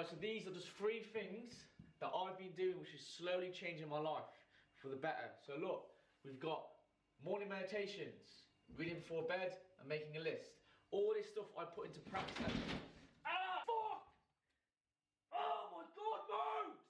Right, so these are just 3 things that I've been doing which is slowly changing my life for the better. So look, we've got morning meditations, reading before bed and making a list. All this stuff I put into practice. Ah, fuck! Oh my god, moves!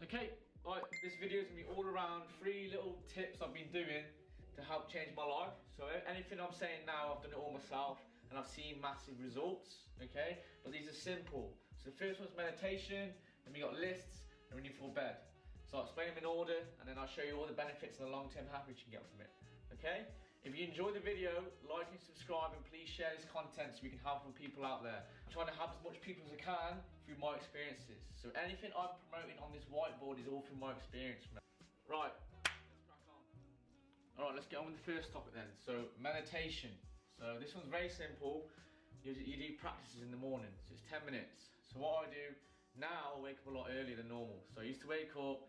Okay, right, this video is going to be all around 3 little tips I've been doing to help change my life. So anything I'm saying now, I've done it all myself and I've seen massive results, okay? But these are simple. So the first one's meditation, then we got lists, and reading before bed. So I'll explain them in order and then I'll show you all the benefits and the long-term happiness you can get from it, okay? If you enjoyed the video, like and subscribe and please share this content so we can help more people out there. I'm trying to help as much people as I can through my experiences. So anything I'm promoting on this whiteboard is all through my experience. Right, let's crack on. Alright, let's get on with the first topic then. So meditation. So this one's very simple. You do practices in the morning, so it's 10 minutes. So what I do now, I wake up a lot earlier than normal. So I used to wake up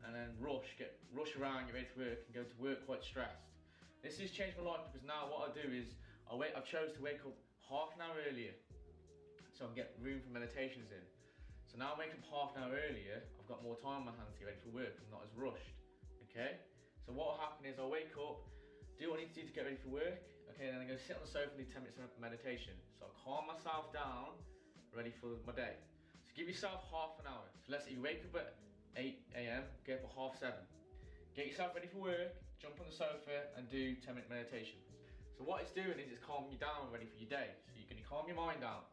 and then rush around, get ready to work and go to work quite stressed. This has changed my life because now what I do is I chose to wake up half an hour earlier so I can get room for meditations in. So now I wake up half an hour earlier, I've got more time on my hands to get ready for work, I'm not as rushed, okay? So what will happen is I'll wake up, do what I need to do to get ready for work, okay, and then I'm going to sit on the sofa and do 10 minutes of meditation. So I'll calm myself down, ready for my day. So give yourself half an hour. So let's say you wake up at 8 AM, get up at 7:30. Get yourself ready for work, jump on the sofa and do 10-minute meditation. So what it's doing is it's calming you down, ready for your day. So you're going to calm your mind down,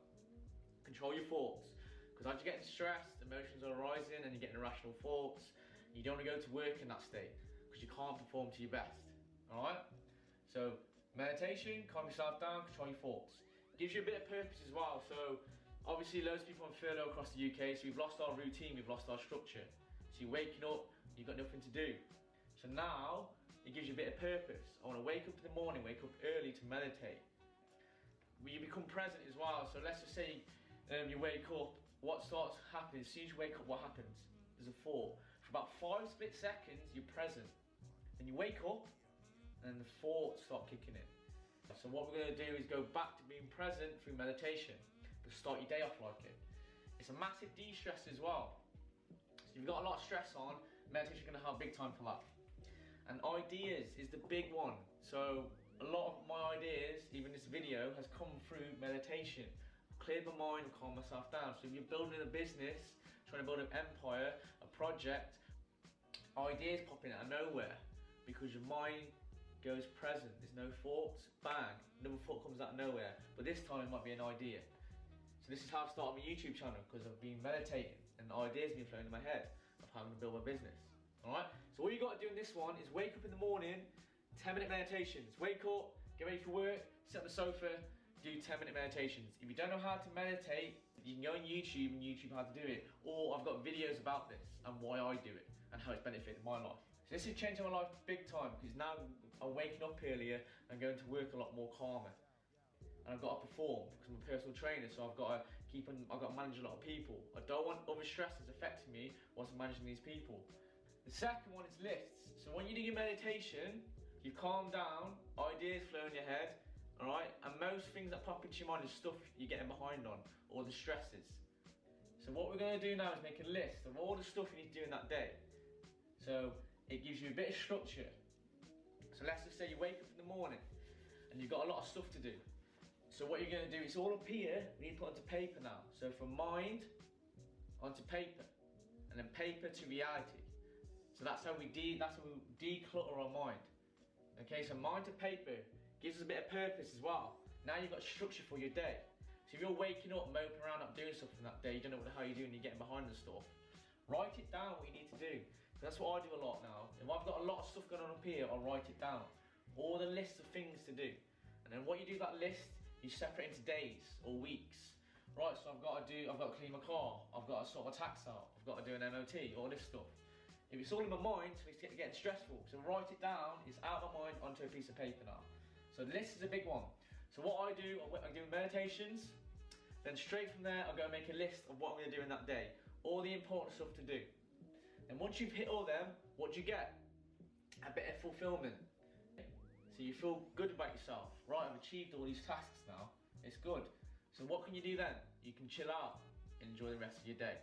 control your thoughts. Because as you're getting stressed, emotions are arising and you're getting irrational thoughts. You don't want to go to work in that state because you can't perform to your best. Alright? So meditation, calm yourself down, control your thoughts. Gives you a bit of purpose as well. So obviously loads of people on furlough across the UK, so we've lost our routine, we've lost our structure. So you're waking up, you've got nothing to do. So now, it gives you a bit of purpose. I want to wake up in the morning, wake up early to meditate. You become present as well. So let's just say you wake up, what starts happening? As soon as you wake up, what happens? There's a thought. For about 5 split seconds, you're present. Then you wake up, and then the thoughts start kicking in. So what we're going to do is go back to being present through meditation. But start your day off like it. It's a massive de-stress as well. So if you've got a lot of stress on, meditation is going to help big time for that. And ideas is the big one. So a lot of my ideas, even this video, has come through meditation. I've cleared my mind and calmed myself down. So if you're building a business, trying to build an empire, a project, ideas pop in out of nowhere because your mind goes present. There's no thoughts, bang, another thought comes out of nowhere. But this time it might be an idea. So this is how I started my YouTube channel because I've been meditating and ideas have been flowing in my head of how I'm going to build my business. Alright, so all you got to do in this one is wake up in the morning, 10-minute meditations. Wake up, get ready for work, sit on the sofa, do 10-minute meditations. If you don't know how to meditate, you can go on YouTube and YouTube how to do it. Or I've got videos about this and why I do it and how it's benefited my life. So this is changing my life big time because now I'm waking up earlier and going to work a lot more calmer. And I've got to perform because I'm a personal trainer, so I've got to manage a lot of people. I don't want other stresses affecting me whilst I'm managing these people. The second one is lists. So when you do your meditation, you calm down, ideas flow in your head, alright? And most things that pop into your mind is stuff you're getting behind on, or the stresses. So what we're going to do now is make a list of all the stuff you need to do in that day. So it gives you a bit of structure. So let's just say you wake up in the morning and you've got a lot of stuff to do. So what you're going to do, it's all up here, we need to put onto paper now. So from mind onto paper, and then paper to reality. So that's how we declutter our mind. Okay, so mind to paper gives us a bit of purpose as well. Now you've got structure for your day. So if you're waking up, moping around, not doing something that day, you don't know what the hell you're doing, you're getting behind the stuff. Write it down what you need to do. So that's what I do a lot now. If I've got a lot of stuff going on up here, I'll write it down. all the lists of things to do. And then what you do with that list, you separate into days or weeks. Right, so I've got to clean my car, I've got to sort my tax out, I've got to do an MOT, all this stuff. If it's all in my mind, it's getting stressful. So write it down, it's out of my mind onto a piece of paper now. So the list is a big one. So what I do meditations, then straight from there, I'll go and make a list of what I'm going to do in that day. All the important stuff to do. And once you've hit all them, what do you get? A bit of fulfillment. So you feel good about yourself. Right, I've achieved all these tasks now. It's good. So what can you do then? You can chill out and enjoy the rest of your day.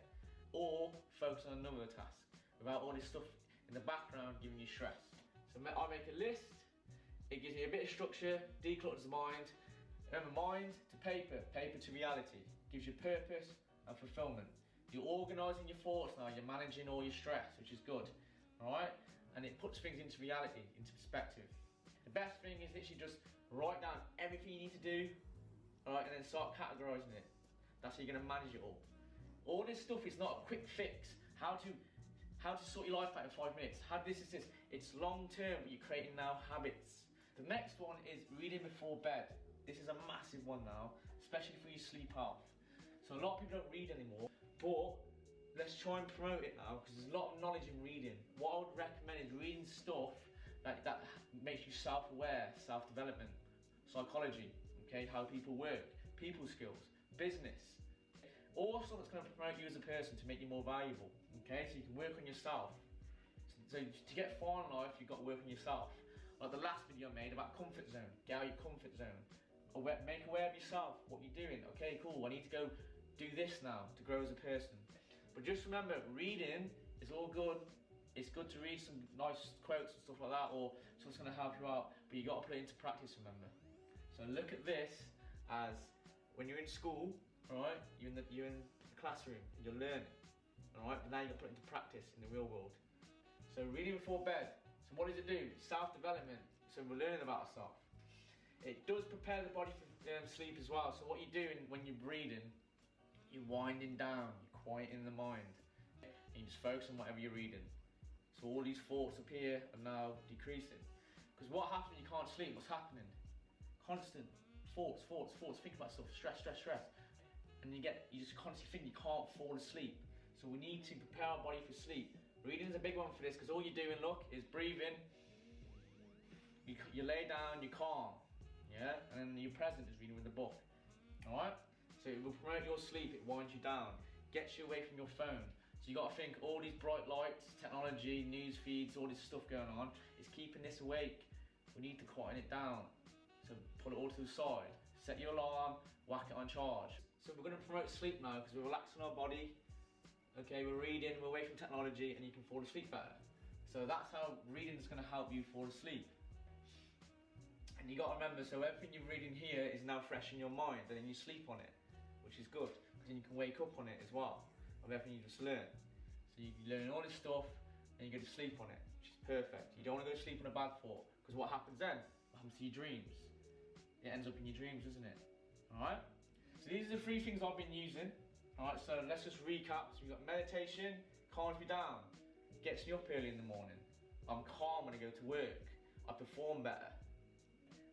Or focus on another task without all this stuff in the background giving you stress. So I make a list. It gives me a bit of structure, declutters the mind. Remember, mind to paper, paper to reality. Gives you purpose and fulfillment. You're organising your thoughts now, you're managing all your stress, which is good, all right? And it puts things into reality, into perspective. The best thing is literally just write down everything you need to do, all right, and then start categorising it. That's how you're gonna manage it all. All this stuff is not a quick fix. How to sort your life out in 5 minutes. This. It's long term, but you're creating now habits. The next one is reading before bed. This is a massive one now, especially for your sleep health. So a lot of people don't read anymore, but let's try and promote it now because there's a lot of knowledge in reading. What I would recommend is reading stuff that makes you self-aware, self-development, psychology, okay, how people work, people skills, business. All stuff that's going to promote you as a person to make you more valuable, okay, so you can work on yourself. So to get far in life, you've got to work on yourself. Like the last video I made about comfort zone, get out of your comfort zone. Make aware of yourself, what you're doing. Okay, cool, I need to go do this now to grow as a person. But just remember, reading is all good. It's good to read some nice quotes and stuff like that, or something's going to help you out, but you got to put it into practice, remember. So look at this as when you're in school, all right, you're in the classroom, and you're learning, all right, but now you've got to put it into practice in the real world. So reading before bed. So what does it do? Self-development. So we're learning about ourselves. It does prepare the body for sleep as well. So what you're doing when you're reading, you're winding down, you're quieting the mind, and you just focus on whatever you're reading. So all these thoughts up here are now decreasing. Because what happens when you can't sleep? What's happening? Constant thoughts. Think about stuff, stress. And you just constantly think you can't fall asleep. So we need to prepare our body for sleep. Reading is a big one for this because all you're doing, look, is breathing. You lay down, you're calm, yeah? And then you're present is reading with the book, all right? So it will promote your sleep, it winds you down, gets you away from your phone. So you got to think all these bright lights, technology, news feeds, all this stuff going on is keeping this awake. We need to quieten it down. So put it all to the side, set your alarm, whack it on charge. So we're going to promote sleep now because we're relaxing our body. Okay, we're reading, we're away from technology, and you can fall asleep better. So that's how reading is going to help you fall asleep. And you got to remember, so everything you're reading here is now fresh in your mind, and then you sleep on it, which is good, because then you can wake up on it as well, of everything you just learned. So you learn all this stuff, and you go to sleep on it, which is perfect. You don't want to go to sleep on a bad thought, because what happens then? What happens to your dreams? It ends up in your dreams, doesn't it? Alright? So these are the 3 things I've been using. Alright, so let's just recap. So we've got meditation, calms me down, gets me up early in the morning. I'm calm when I go to work. I perform better.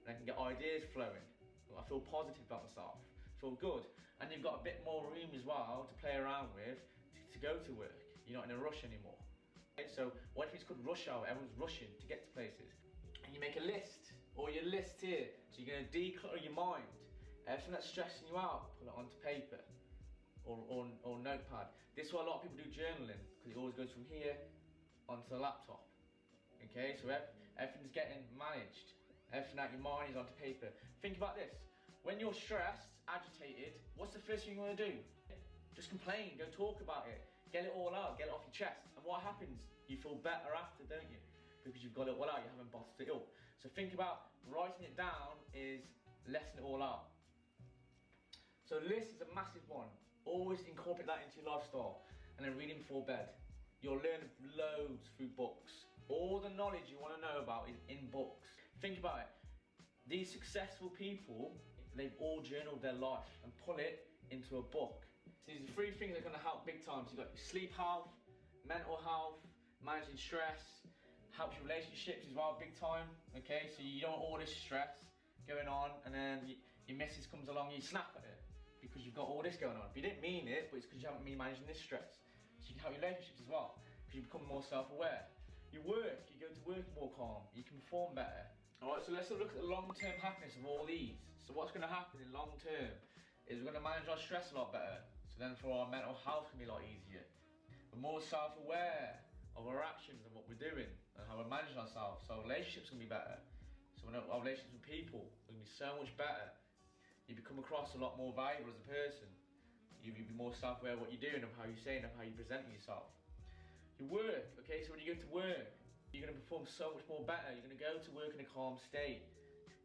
And I can get ideas flowing. I feel positive about myself, feel good. And you've got a bit more room as well to play around with to go to work. You're not in a rush anymore. Okay, so what if it's called rush hour? Everyone's rushing to get to places. And you make a list, or your list here. So you're going to declutter your mind. Everything that's stressing you out, put it onto paper or notepad. This is why a lot of people do journaling, because it always goes from here onto the laptop. Okay, so everything's getting managed. Everything out your mind is onto paper. Think about this. When you're stressed, agitated, what's the first thing you want to do? Just complain, go talk about it. Get it all out, get it off your chest. And what happens? You feel better after, don't you? Because you've got it all out, you haven't bottled it up. So think about writing it down is letting it all out. So list is a massive one. Always incorporate that into your lifestyle. And then reading before bed. You'll learn loads through books. All the knowledge you want to know about is in books. Think about it. These successful people, they've all journaled their life and put it into a book. So these are 3 things that are going to help big time. So you've got your sleep health, mental health, managing stress, helps your relationships as well, big time. Okay, so you don't want all this stress going on, and then your missus comes along, you snap at her because you've got all this going on. But you didn't mean it, but it's because you haven't been managing this stress. So you can help your relationships as well, because you become more self-aware. Your work, you go to work more calm, you can perform better. Alright, so let's look at the long-term happiness of all these. So what's going to happen in long term is we're going to manage our stress a lot better. So then for our mental health can be a lot easier. We're more self-aware of our actions and what we're doing and how we're managing ourselves. So our relationships can be better. So our relationships with people are going to be so much better. You become across a lot more valuable as a person. You'll be more self-aware of what you're doing, of how you're saying, of how you're presenting yourself. Your work, okay, so when you go to work, you're going to perform so much more better. You're going to go to work in a calm state.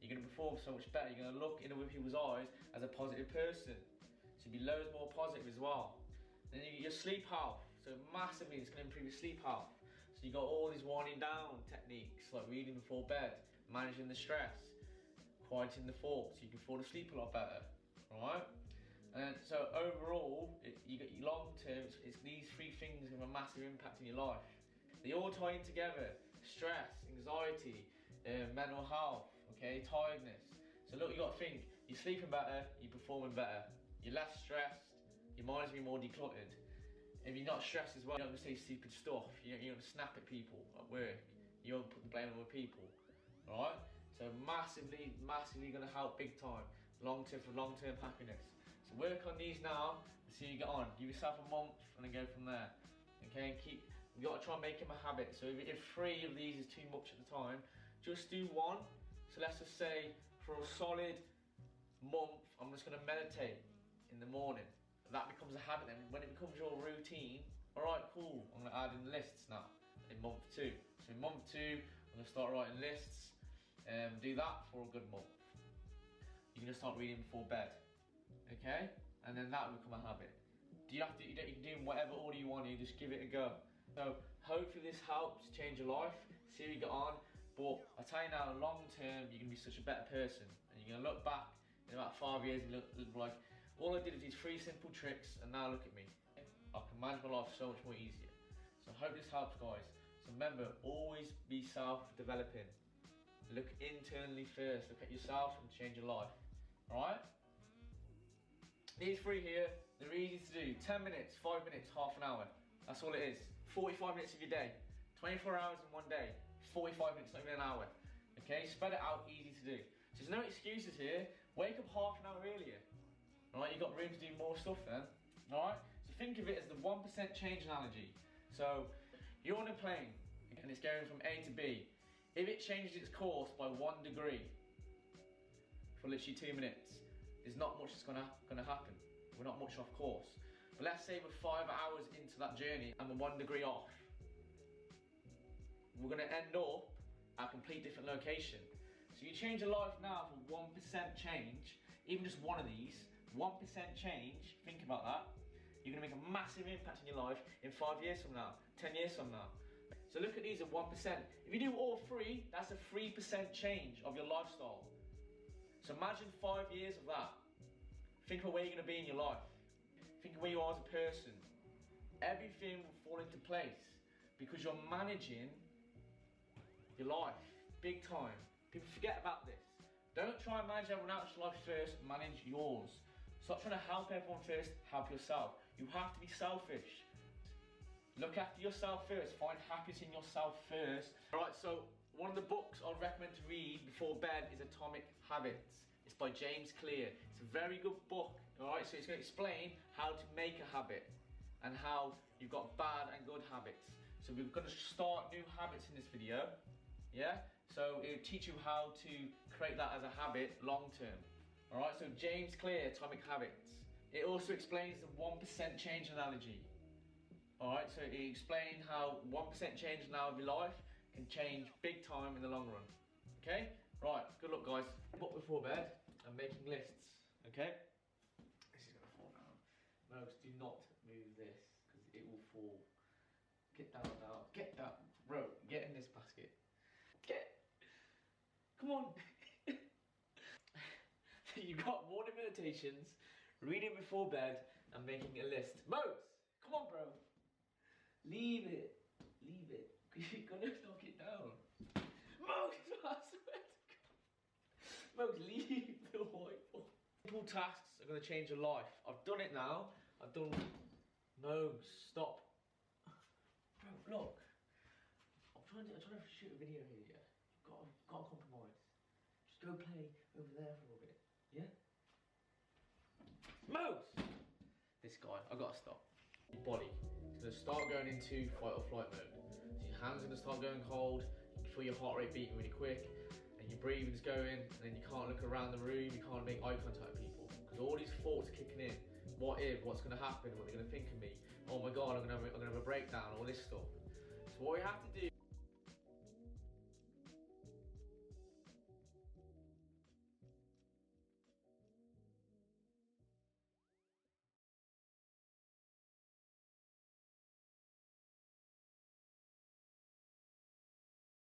You're going to perform so much better. You're going to look in other people's eyes as a positive person. So you'll be loads more positive as well. Then you get your sleep health. So massively, it's going to improve your sleep health. So you got all these winding down techniques, like reading before bed, managing the stress, quieting the thoughts, so you can fall asleep a lot better, alright? And so overall, you get your long term, it's these three things have a massive impact in your life. They all tie in together: stress, anxiety, mental health, okay, tiredness. So look, you got to think, you're sleeping better, you're performing better, you're less stressed, your mind's be more decluttered. If you're not stressed as well, you're not going to say stupid stuff, you're not going to snap at people at work, you don't put the blame on other people, alright? So massively going to help big time, for long-term happiness. So work on these now and see how you get on. Give yourself a month and then go from there. Okay, you got to try and make them a habit. So if 3 of these is too much at the time, just do 1. So let's just say for a solid month, I'm just going to meditate in the morning. That becomes a habit then. When it becomes your routine, alright, cool, I'm going to add in lists now in month 2. So in month 2, I'm going to start writing lists. Do that for a good month. You're going to start reading before bed, okay? And then that will become a habit. You can do whatever order you want, you just give it a go. So hopefully this helps change your life, see how you get on. But I tell you now, long term, you're going to be such a better person. And you're going to look back in about 5 years and look like, all I did is these 3 simple tricks, and now look at me. I can manage my life so much more easier. So I hope this helps, guys. So remember, always be self-developing. Look internally first, look at yourself and change your life, alright? These 3 here, they're easy to do. 10 minutes, 5 minutes, half an hour. That's all it is. 45 minutes of your day. 24 hours in one day. 45 minutes, not even an hour. Okay, spread it out, easy to do. So there's no excuses here. Wake up half an hour earlier. Alright, you've got room to do more stuff then. Alright, so think of it as the 1% change analogy. So you're on a plane and it's going from A to B. If it changes its course by 1 degree for literally 2 minutes, there's not much that's gonna happen. We're not much off course. But let's say we're 5 hours into that journey and we're 1 degree off. We're gonna end up at a complete different location. So you change your life now for 1% change, even just one of these, 1% change, think about that. You're gonna make a massive impact in your life in 5 years from now, 10 years from now. So look at these at 1%. If you do all 3, that's a 3% change of your lifestyle. So imagine 5 years of that. Think of where you're going to be in your life. Think of where you are as a person. Everything will fall into place because you're managing your life big time. People forget about this. Don't try and manage everyone else's life first, manage yours. Stop trying to help everyone first, help yourself. You have to be selfish. Look after yourself first, find happiness in yourself first. Alright, so one of the books I'd recommend to read before bed is Atomic Habits. It's by James Clear. It's a very good book, alright? So it's going to explain how to make a habit and how you've got bad and good habits. So we're going to start new habits in this video, yeah? So it'll teach you how to create that as a habit long term. Alright, so James Clear, Atomic Habits. It also explains the 1% change analogy. Alright, so he explained how 1% change now of your life can change big time in the long run. Okay? Right, good luck guys. Up before bed and making lists. Okay? This is gonna fall down. No, do not move this, because it will fall. Get down now. Get down. Bro, get in this basket. Get. Come on. You've got morning meditations, reading before bed, and making a list. Mose, come on bro. Leave it. Leave it. Because you're gonna knock it down. Mose, I swear to God. Mose, leave the whiteboard. Simple tasks are gonna change your life. I've done it now. I've done. Mose, stop. Bro, look. I'm trying to shoot a video here, yeah? You've got to compromise. Just go play over there for a bit, yeah? Mose! This guy, I gotta stop. Your body is gonna start going into fight or flight mode. So your hands are gonna start going cold, you can feel your heart rate beating really quick, and your breathing's going, and then you can't look around the room, you can't make eye contact with people. Because all these thoughts are kicking in. What if, what's gonna happen, what they're gonna think of me? Oh my God, I'm gonna have a breakdown, all this stuff. So what we have to do